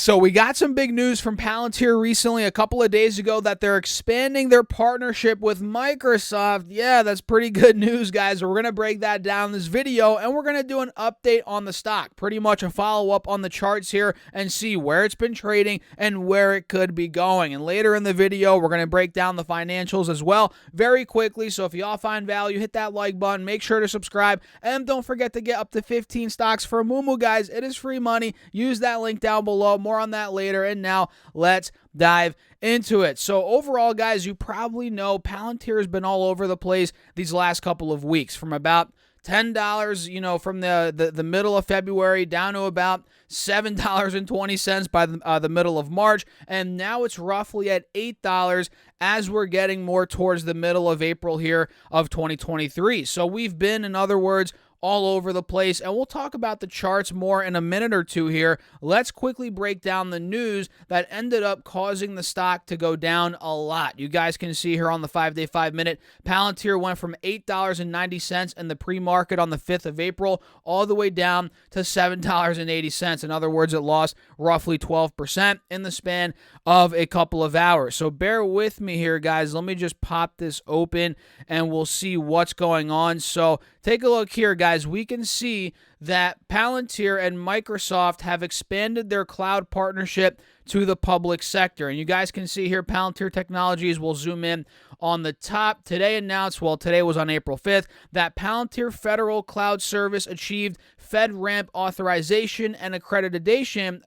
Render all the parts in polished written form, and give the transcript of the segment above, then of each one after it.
So we got some big news from Palantir recently, a couple of days ago, that they're expanding their partnership with Microsoft. Yeah, that's pretty good news, guys. We're going to break that down in this video, and we're going to do an update on the stock, pretty much a follow-up on the charts here, and see where it's been trading and where it could be going. And later in the video, we're going to break down the financials as well very quickly. So if y'all find value, hit that like button, make sure to subscribe, and don't forget to get up to 15 stocks for Mumu, guys. It is free money. Use that link down below. More on that later, and now let's dive into it. So overall, guys, you probably know Palantir has been all over the place these last couple of weeks, from about $10, from the middle of February down to about $7.20 by the middle of March, and now it's roughly at $8 as we're getting more towards the middle of April here of 2023. So we've been, in other words, all over the place, and we'll talk about the charts more in a minute or two here. Let's quickly break down the news that ended up causing the stock to go down a lot. You guys can see here on the 5-day, 5-minute, Palantir went from $8.90 in the pre-market on the 5th of April all the way down to $7.80. In other words, it lost roughly 12% in the span of a couple of hours. So bear with me here, guys. Let me just pop this open, and we'll see what's going on. So take a look here, guys. We can see that Palantir and Microsoft have expanded their cloud partnership to the public sector. And you guys can see here, Palantir Technologies, will zoom in on the top. Today announced, well, today was on April 5th, that Palantir Federal Cloud Service achieved FedRAMP authorization and accreditation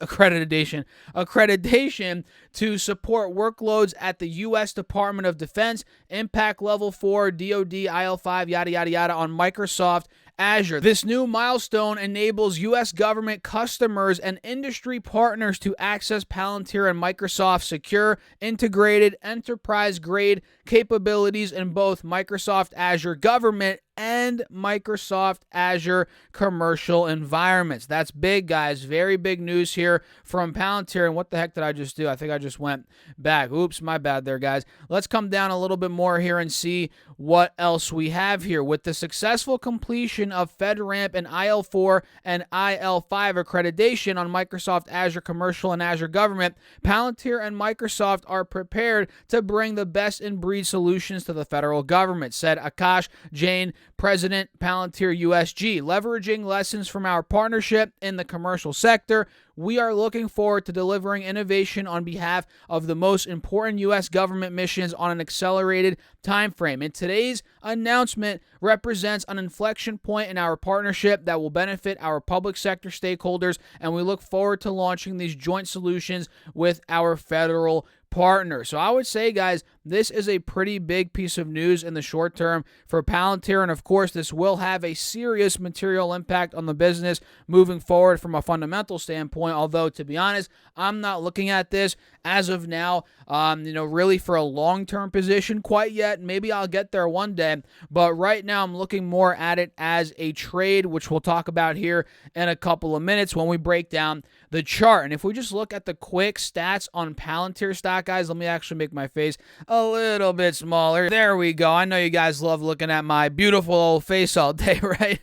to support workloads at the U.S. Department of Defense, Impact Level 4, DoD, IL5, yada, yada, yada, on Microsoft Azure. This new milestone enables U.S. government customers and industry partners to access Palantir and Microsoft's secure, integrated, enterprise-grade capabilities in both Microsoft Azure Government and Microsoft Azure commercial environments. That's big, guys. Very big news here from Palantir. And what the heck did I just do? I think I just went back. Oops, my bad there, guys. Let's come down a little bit more here and see what else we have here. With the successful completion of FedRAMP and IL4 and IL5 accreditation on Microsoft Azure Commercial and Azure Government, Palantir and Microsoft are prepared to bring the best-in-breed solutions to the federal government, said Akash Jain, President, Palantir USG. Leveraging lessons from our partnership in the commercial sector, we are looking forward to delivering innovation on behalf of the most important U.S. government missions on an accelerated time frame. And today's announcement represents an inflection point in our partnership that will benefit our public sector stakeholders, and we look forward to launching these joint solutions with our federal partner. So I would say, guys, this is a pretty big piece of news in the short term for Palantir, and of course this will have a serious material impact on the business moving forward from a fundamental standpoint, although to be honest, I'm not looking at this as of now, really for a long-term position quite yet. Maybe I'll get there one day, but right now I'm looking more at it as a trade, which we'll talk about here in a couple of minutes when we break down the chart. And if we just look at the quick stats on Palantir stock, guys, let me actually make my face a little bit smaller. There we go. I know you guys love looking at my beautiful old face all day, right?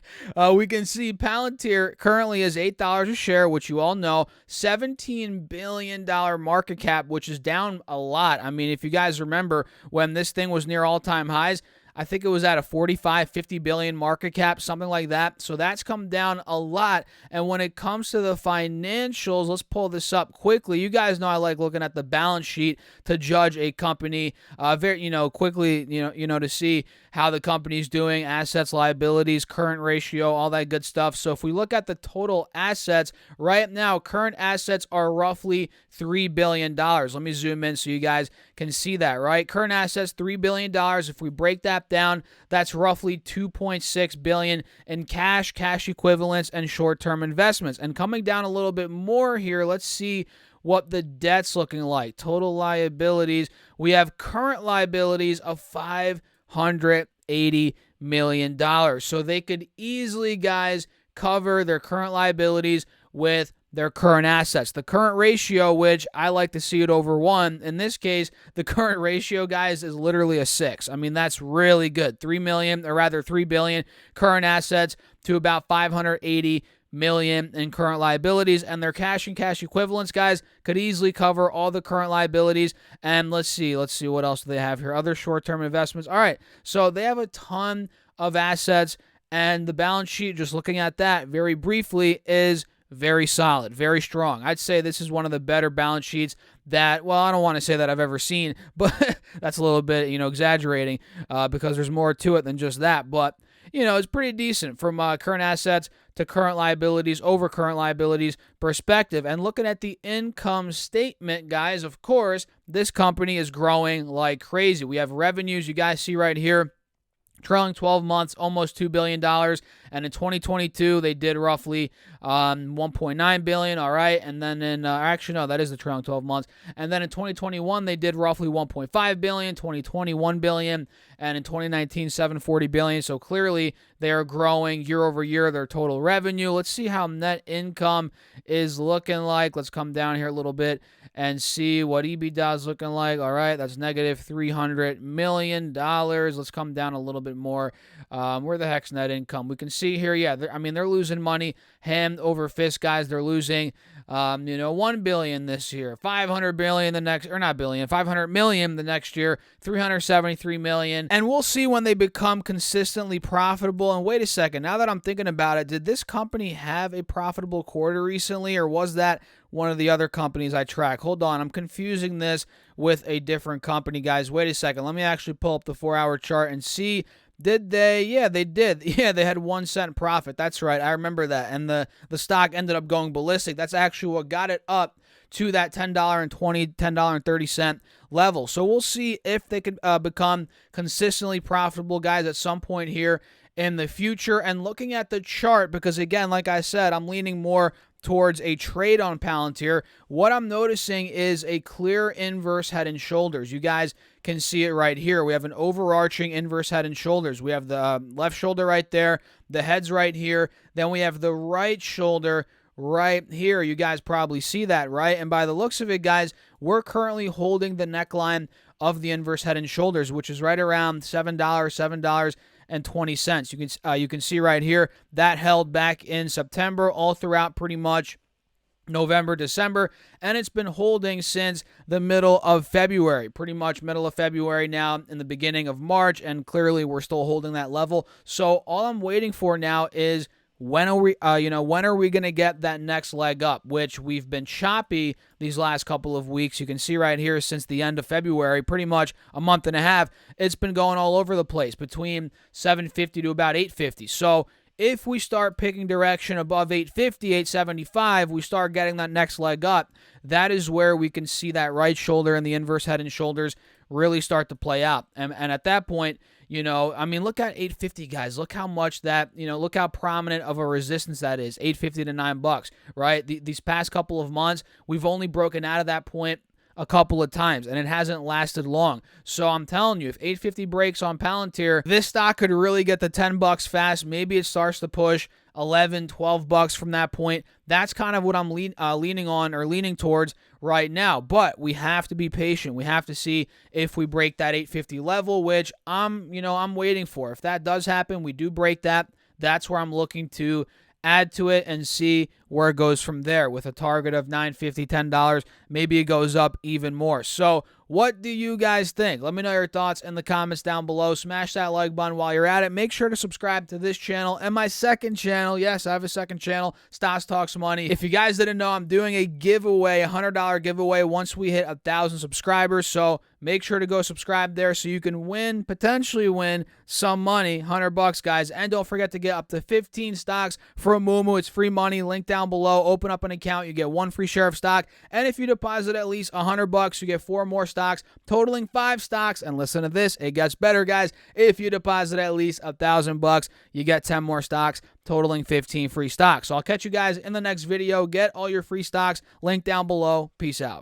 We can see Palantir currently is $8 a share, which you all know, $17 billion market cap, which is down a lot. I mean, if you guys remember when this thing was near all-time highs, I think it was at a 50 billion market cap, something like that. So that's come down a lot. And when it comes to the financials, let's pull this up quickly. You guys know I like looking at the balance sheet to judge a company quickly, to see how the company's doing, assets, liabilities, current ratio, all that good stuff. So if we look at the total assets right now, current assets are roughly $3 billion. Let me zoom in so you guys can see that, right? Current assets, $3 billion. If we break that down, that's roughly $2.6 billion in cash equivalents, and short-term investments. And coming down a little bit more here, let's see what the debt's looking like. Total liabilities, we have current liabilities of $580 million. So they could easily, guys, cover their current liabilities with their current assets. The current ratio, which I like to see it over 1, in this case, the current ratio, guys, is literally a 6. I mean, that's really good. $3 billion current assets to about $580 million in current liabilities, and their cash and cash equivalents, guys, could easily cover all the current liabilities. And let's see what else do they have here. Other short-term investments. All right, so they have a ton of assets, and the balance sheet, just looking at that very briefly, is very solid, very strong. I'd say this is one of the better balance sheets that, well, I don't want to say that I've ever seen, but that's a little bit, exaggerating because there's more to it than just that. But, it's pretty decent from current assets to current liabilities, over current liabilities perspective. And looking at the income statement, guys, of course, this company is growing like crazy. We have revenues, you guys see right here. Trailing 12 months, almost $2 billion. And in 2022, they did roughly $1.9 billion, all right? And then actually, no, that is the trailing 12 months. And then in 2021, they did roughly $1.5 billion, 2020, $1 billion, and in 2019, $740 billion. So clearly, they are growing year over year, their total revenue. Let's see how net income is looking like. Let's come down here a little bit and see what EBITDA is looking like. All right, that's negative $300 million. Let's come down a little bit more. Where the heck's net income? We can see here, yeah, they're losing money hand over fist, guys. They're losing, $1 billion this year, $500 billion the next, or not billion, $500 million the next year, $373 million. And we'll see when they become consistently profitable. And wait a second, now that I'm thinking about it, did this company have a profitable quarter recently, or was that one of the other companies I track? Hold on, I'm confusing this with a different company, guys. Wait a second. Let me actually pull up the 4-hour chart and see. Did they? Yeah, they did. Yeah, they had 1 cent profit. That's right. I remember that. And the stock ended up going ballistic. That's actually what got it up to that $10.20, $10.30 level. So we'll see if they can become consistently profitable, guys, at some point here in the future. And looking at the chart, because again, like I said, I'm leaning more towards a trade on Palantir. What I'm noticing is a clear inverse head and shoulders. You guys can see it right here. We have an overarching inverse head and shoulders. We have the left shoulder right there, the head's right here, then we have the right shoulder right here. You guys probably see that, right? And by the looks of it, guys, we're currently holding the neckline of the inverse head and shoulders, which is right around $7.20. You can see right here that held back in September all throughout pretty much November, December, and it's been holding since the middle of February, pretty much middle of February now in the beginning of March, and clearly we're still holding that level. So all I'm waiting for now is when are we going to get that next leg up, which we've been choppy these last couple of weeks. You can see right here since the end of February, pretty much a month and a half, it's been going all over the place between 750 to about 850. So if we start picking direction above 850, 875, we start getting that next leg up. That is where we can see that right shoulder and the inverse head and shoulders really start to play out. And at that point, look at 850, guys. Look how much that, look how prominent of a resistance that is. 850 to $9, right? These past couple of months, we've only broken out of that point a couple of times, and it hasn't lasted long. So I'm telling you, if 850 breaks on Palantir, this stock could really get to $10 fast. Maybe it starts to push 11, $12 from that point. That's kind of what I'm leaning towards right now. But we have to be patient. We have to see if we break that 850 level, which I'm waiting for. If that does happen, we do break that. That's where I'm looking to add to it and see where it goes from there with a target of $9.50, $10. Maybe it goes up even more. So what do you guys think? Let me know your thoughts in the comments down below. Smash that like button while you're at it. Make sure to subscribe to this channel and my second channel. Yes, I have a second channel, Stas Talks Money. If you guys didn't know, I'm doing a giveaway, $100 giveaway once we hit 1,000 subscribers. So make sure to go subscribe there so you can potentially win some money, $100, guys. And don't forget to get up to 15 stocks from Moomoo. It's free money. Link down below. Open up an account. You get 1 free share of stock. And if you deposit at least $100, you get 4 more stocks, totaling 5 stocks. And listen to this, it gets better, guys. If you deposit at least $1,000, you get 10 more stocks, totaling 15 free stocks. So I'll catch you guys in the next video. Get all your free stocks. Link down below. Peace out.